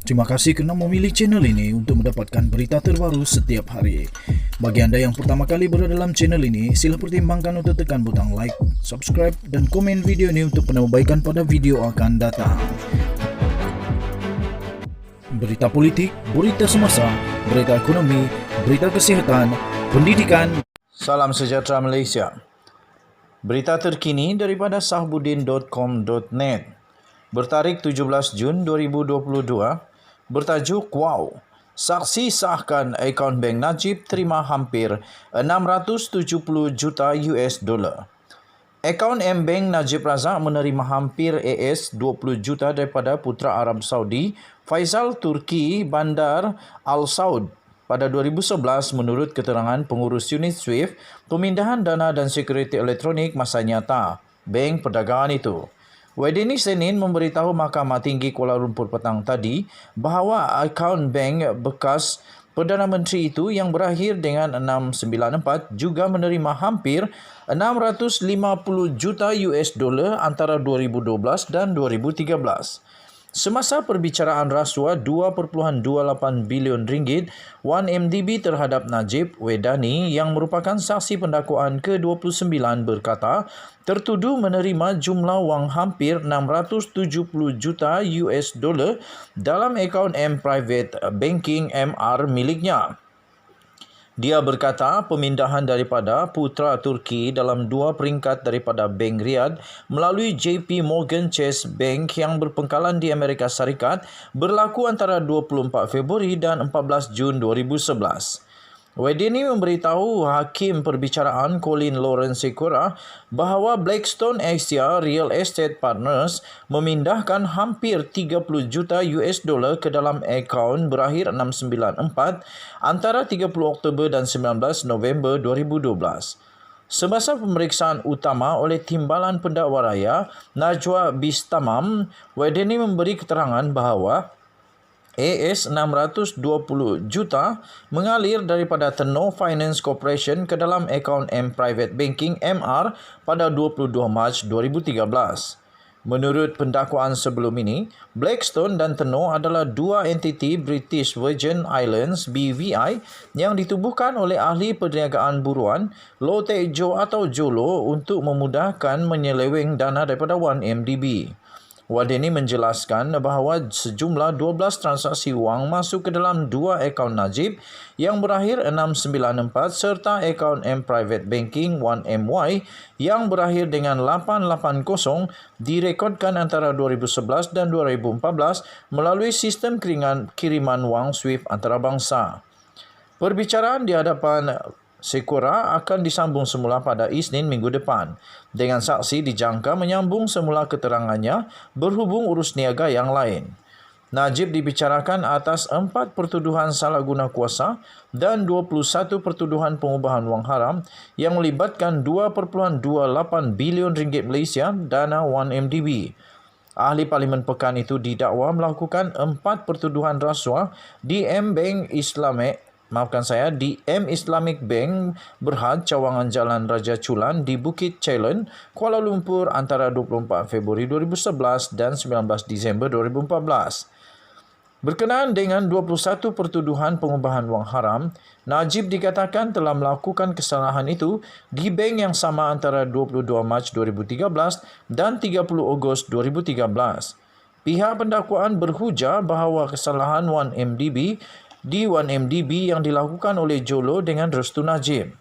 Terima kasih kerana memilih channel ini untuk mendapatkan berita terbaru setiap hari. Bagi anda yang pertama kali berada dalam channel ini, sila pertimbangkan untuk tekan butang like, subscribe dan komen video ini untuk penambahbaikan pada video akan datang. Berita politik, berita semasa, berita ekonomi, berita kesihatan, pendidikan. Salam sejahtera Malaysia. Berita terkini daripada sahbudin.com.net. Bertarikh 17 Jun 2022. Bertajuk Wow, saksi sahkan akaun Bank Najib terima hampir 670 juta US dollar. Akaun M-Bank Najib Razak menerima hampir AS 20 juta daripada Putera Arab Saudi Faisal Turki Bandar Al Saud pada 2011 menurut keterangan pengurus unit SWIFT Pemindahan Dana dan Sekuriti Elektronik Masa Nyata, Bank Perdagangan itu. Wedini Senin memberitahu Mahkamah Tinggi Kuala Lumpur petang tadi bahawa akaun bank bekas Perdana Menteri itu yang berakhir dengan 694 juga menerima hampir 650 juta US dollar antara 2012 dan 2013. Semasa perbicaraan rasuah 2.28 bilion ringgit, 1MDB terhadap Najib, Wedani yang merupakan saksi pendakwaan ke-29 berkata, tertuduh menerima jumlah wang hampir 670 juta US dollar dalam akaun M Private Banking MR miliknya. Dia berkata pemindahan daripada Putera Turki dalam dua peringkat daripada Bank Riyadh melalui JP Morgan Chase Bank yang berpangkalan di Amerika Syarikat berlaku antara 24 Februari dan 14 Jun 2011. Wedini memberitahu Hakim Perbicaraan Colin Lawrence Sekura bahawa Blackstone Asia Real Estate Partners memindahkan hampir 30 juta US dollar ke dalam akaun berakhir 694 antara 30 Oktober dan 19 November 2012. Semasa pemeriksaan utama oleh Timbalan Pendakwa Raya Najwa Bistamam, Wedini memberi keterangan bahawa AS 620 juta mengalir daripada Tenor Finance Corporation ke dalam akaun M Private Banking MR pada 22 Mac 2013. Menurut pendakwaan sebelum ini, Blackstone dan Tenor adalah dua entiti British Virgin Islands BVI yang ditubuhkan oleh ahli perniagaan buruan Low Tech Joe atau Jolo untuk memudahkan menyeleweng dana daripada 1MDB. Wadeni menjelaskan bahawa sejumlah 12 transaksi wang masuk ke dalam dua akaun Najib yang berakhir 694 serta akaun M Private Banking 1MY yang berakhir dengan 880 direkodkan antara 2011 dan 2014 melalui sistem kiriman wang SWIFT antarabangsa. Perbicaraan di hadapan Sekura akan disambung semula pada Isnin minggu depan, dengan saksi dijangka menyambung semula keterangannya berhubung urus niaga yang lain. Najib dibicarakan atas 4 pertuduhan salah guna kuasa dan 21 pertuduhan pengubahan wang haram yang melibatkan 2.28 bilion ringgit Malaysia dana 1MDB. Ahli Parlimen Pekan itu didakwa melakukan 4 pertuduhan rasuah di di M Islamic Bank Berhad Cawangan Jalan Raja Chulan di Bukit Chelon, Kuala Lumpur antara 24 Februari 2011 dan 19 Disember 2014. Berkenaan dengan 21 pertuduhan pengubahan wang haram, Najib dikatakan telah melakukan kesalahan itu di bank yang sama antara 22 Mac 2013 dan 30 Ogos 2013. Pihak pendakwaan berhujah bahawa kesalahan 1MDB yang dilakukan oleh Jolo dengan restu Najib.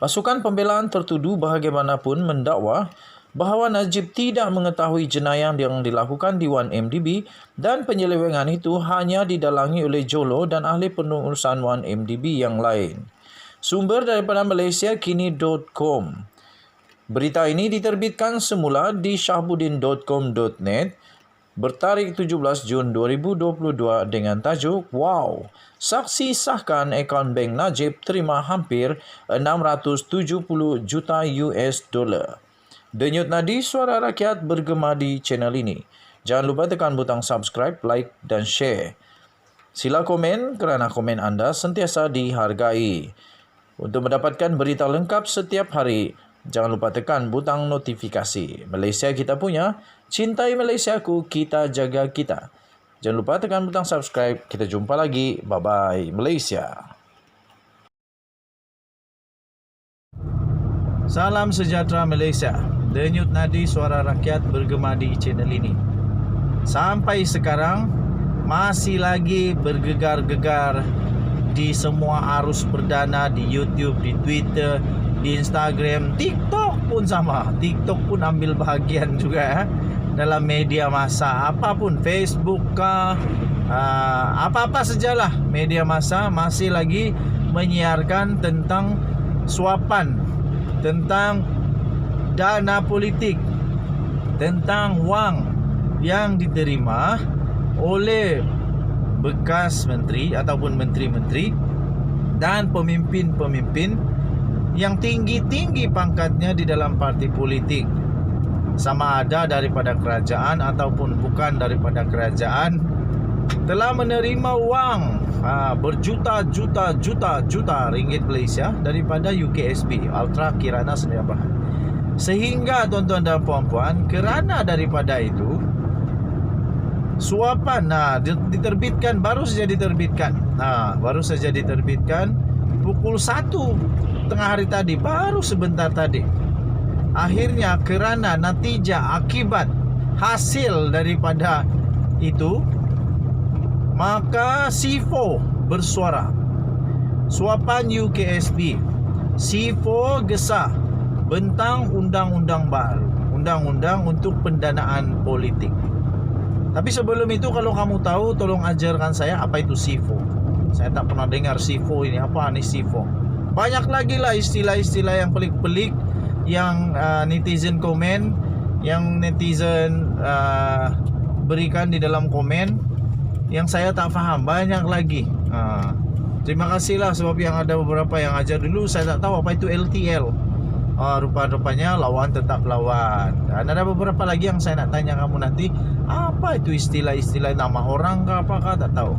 Pasukan pembelaan tertuduh bagaimanapun mendakwa bahawa Najib tidak mengetahui jenayah yang dilakukan di 1MDB dan penyelewengan itu hanya didalangi oleh Jolo dan ahli pengurusan 1MDB yang lain. Sumber daripada malaysiakini.com. Berita ini diterbitkan semula di sahbudin.com.net bertarikh 17 Jun 2022 dengan tajuk Wow, saksi sahkan akaun Bank Najib terima hampir 670 juta US dollar. Denyut nadi suara rakyat bergema di channel ini. Jangan lupa tekan butang subscribe, like dan share. Sila komen kerana komen anda sentiasa dihargai. Untuk mendapatkan berita lengkap setiap hari, jangan lupa tekan butang notifikasi. Malaysia kita punya, cintai Malaysiaku, kita jaga kita. Jangan lupa tekan butang subscribe. Kita jumpa lagi. Bye-bye Malaysia. Salam sejahtera Malaysia. Denyut nadi suara rakyat bergema di channel ini. Sampai sekarang masih lagi bergegar-gegar di semua arus perdana, di YouTube, di Twitter, di Instagram, TikTok pun sama. TikTok pun ambil bahagian juga dalam media massa, apapun, Facebook kah, apa-apa sajalah media massa masih lagi menyiarkan tentang suapan, tentang dana politik, tentang wang yang diterima oleh bekas menteri ataupun menteri-menteri dan pemimpin-pemimpin yang tinggi-tinggi pangkatnya di dalam parti politik, sama ada daripada kerajaan ataupun bukan daripada kerajaan, telah menerima wang berjuta-juta ringgit Malaysia daripada UKSB, Ultra Kirana Sedia Bahan. Sehingga tuan-tuan dan puan-puan, kerana daripada itu suapan diterbitkan, baru saja diterbitkan pukul 1 tengah hari tadi, baru sebentar tadi. Akhirnya kerana natijah, akibat, hasil daripada itu, maka SIFO bersuara. Suapan UKSB, SIFO gesah bentang undang-undang baru, undang-undang untuk pendanaan politik. Tapi sebelum itu, kalau kamu tahu, tolong ajarkan saya apa itu SIFO. Saya tak pernah dengar SIFO ini. Apa nih SIFO? Banyak lagi lah istilah-istilah yang pelik-pelik yang netizen komen, yang netizen berikan di dalam komen, yang saya tak faham. Banyak lagi. Terima kasihlah, sebab yang ada beberapa yang ajar dulu saya tak tahu apa itu LTL. Rupa-rupanya lawan tetap lawan. Dan ada beberapa lagi yang saya nak tanya kamu nanti, apa itu istilah-istilah, nama orang kah apakah, tak tahu.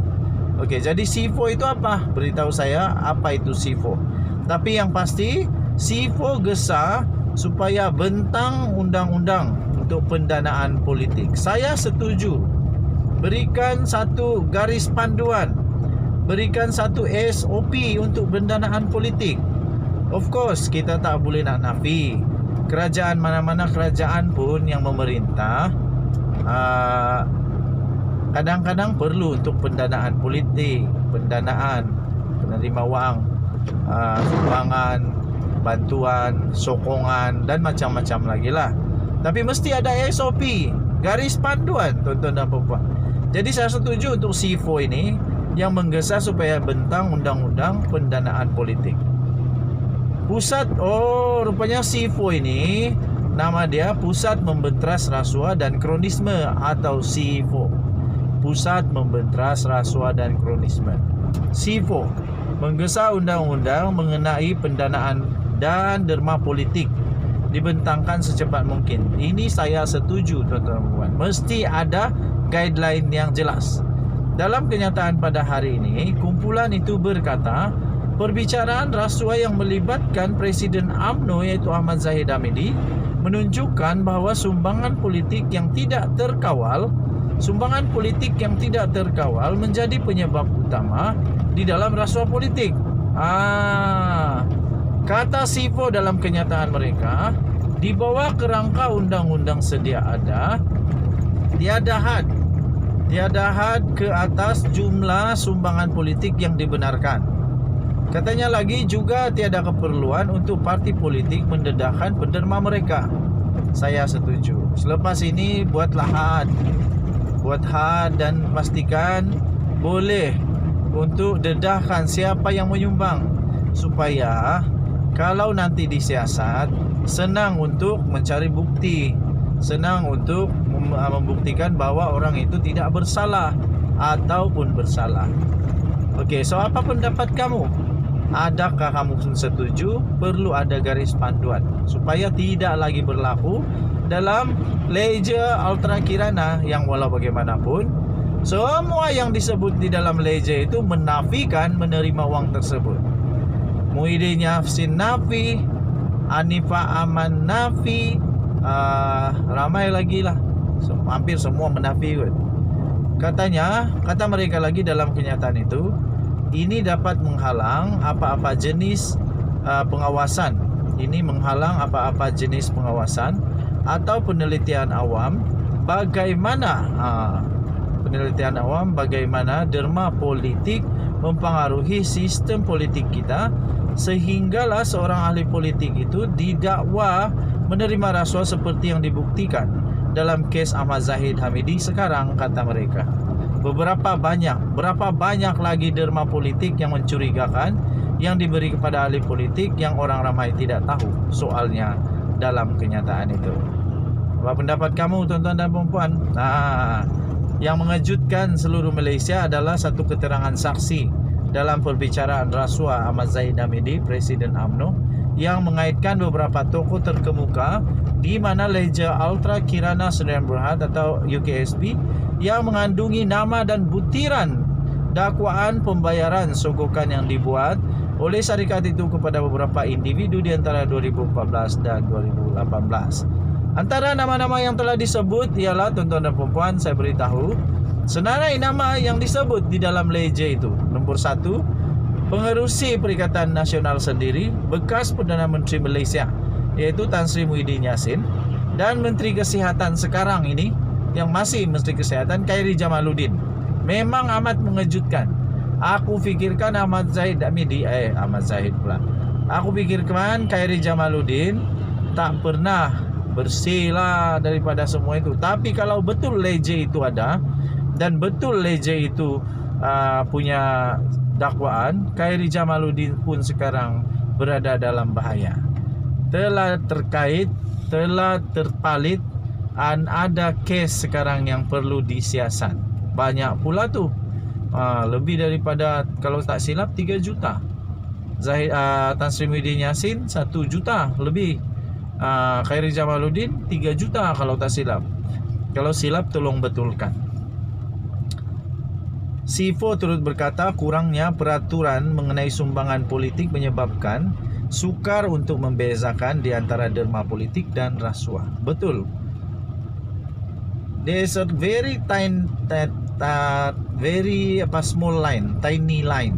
Okey, jadi SIFO itu apa? Beritahu saya apa itu SIFO. Tapi yang pasti, SIFO gesah supaya bentang undang-undang untuk pendanaan politik. Saya setuju. Berikan satu garis panduan, berikan satu SOP untuk pendanaan politik. Of course, kita tak boleh nak nafi, kerajaan mana-mana kerajaan pun yang memerintah kadang-kadang perlu untuk pendanaan politik, pendanaan, penerima wang, sumbangan, bantuan, sokongan dan macam-macam lagi lah. Tapi mesti ada SOP, garis panduan, tuan-tuan dan puan-puan. Jadi saya setuju untuk SIFO ini yang menggesa supaya bentang undang-undang pendanaan politik. Pusat, rupanya SIFO ini nama dia Pusat Membentras Rasuah dan Kronisme atau SIFO. Pusat Membentras Rasuah dan Kronisme. SIFO menggesa undang-undang mengenai pendanaan dan derma politik dibentangkan secepat mungkin. Ini saya setuju, tuan-tuan dan puan. Mesti ada guideline yang jelas. Dalam kenyataan pada hari ini, kumpulan itu berkata, perbicaraan rasuah yang melibatkan Presiden UMNO iaitu Ahmad Zahid Hamidi menunjukkan bahawa sumbangan politik yang tidak terkawal menjadi penyebab utama di dalam rasuah politik. Kata SIFO dalam kenyataan mereka, di bawah kerangka undang-undang sedia ada, tiada had ke atas jumlah sumbangan politik yang dibenarkan. Katanya lagi juga tiada keperluan untuk parti politik mendedahkan penderma mereka. Saya setuju. Selepas ini buatlah had dan pastikan boleh untuk dedahkan siapa yang menyumbang, supaya kalau nanti disiasat senang untuk mencari bukti, senang untuk membuktikan bahawa orang itu tidak bersalah ataupun bersalah. Okey, so apa pendapat kamu? Adakah kamu setuju perlu ada garis panduan supaya tidak lagi berlaku dalam leja Ultra Kirana yang walau bagaimanapun semua yang disebut di dalam leja itu menafikan menerima wang tersebut. Muhyiddin Yassin nafi, Anifah Aman nafi, ramai lagi lah, hampir semua menafi kot. Kata mereka lagi dalam kenyataan itu, ini dapat menghalang apa-apa jenis pengawasan. Ini menghalang apa-apa jenis pengawasan atau penelitian awam bagaimana derma politik mempengaruhi sistem politik kita, sehinggalah seorang ahli politik itu didakwa menerima rasuah seperti yang dibuktikan dalam kes Ahmad Zahid Hamidi sekarang, kata mereka. Berapa banyak lagi derma politik yang mencurigakan yang diberi kepada ahli politik yang orang ramai tidak tahu soalnya dalam kenyataan itu. Apa pendapat kamu, tuan-tuan dan puan-puan? Yang mengejutkan seluruh Malaysia adalah satu keterangan saksi dalam perbicaraan rasuah Ahmad Zahid Hamidi, Presiden UMNO, yang mengaitkan beberapa tokoh terkemuka di mana Leja Ultra Kirana Sdn Bhd atau UKSB yang mengandungi nama dan butiran dakwaan pembayaran sogokan yang dibuat oleh syarikat itu kepada beberapa individu di antara 2014 dan 2018. Antara nama-nama yang telah disebut ialah, tuan-tuan dan puan-puan, saya beritahu senarai nama yang disebut di dalam leja itu. Nombor 1, pengerusi Perikatan Nasional sendiri, bekas Perdana Menteri Malaysia, iaitu Tan Sri Muhyiddin Yassin, dan Menteri Kesihatan sekarang ini yang masih Menteri Kesihatan, Khairy Jamaluddin. Memang amat mengejutkan. Aku fikirkan Aku fikirkan Khairy Jamaluddin tak pernah bersihlah daripada semua itu. Tapi kalau betul leja itu ada dan betul leja itu punya dakwaan, Khairy Jamaluddin pun sekarang berada dalam bahaya. Telah terpalit dan ada kes sekarang yang perlu disiasat. Banyak pula tu, lebih daripada, kalau tak silap, 3 juta. Tan Sri Muhyiddin Yassin 1 juta lebih. Khairy Jamaluddin 3 juta kalau tak silap. Kalau silap tolong betulkan. Sifo turut berkata kurangnya peraturan mengenai sumbangan politik menyebabkan sukar untuk membezakan di antara derma politik dan rasuah. Betul. There is a very small line, tiny line.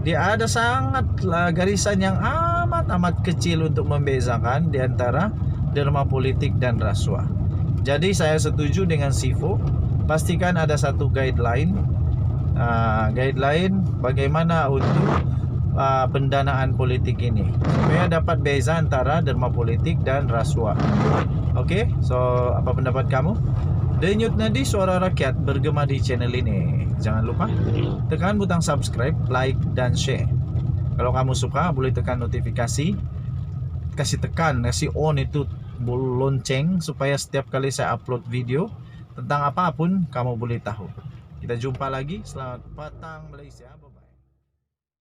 Dia ada sangat garisan yang amat kecil untuk membezakan di antara derma politik dan rasuah. Jadi saya setuju dengan Sifo, pastikan ada satu guideline bagaimana untuk pendanaan politik ini, supaya dapat beza antara derma politik dan rasuah. Okey, so apa pendapat kamu? Denyut nadi suara rakyat bergema di channel ini. Jangan lupa tekan butang subscribe, like dan share. Kalau kamu suka, boleh tekan notifikasi, kasih on itu lonceng supaya setiap kali saya upload video tentang apapun kamu boleh tahu. Kita jumpa lagi. Selamat petang Malaysia. Bye-bye.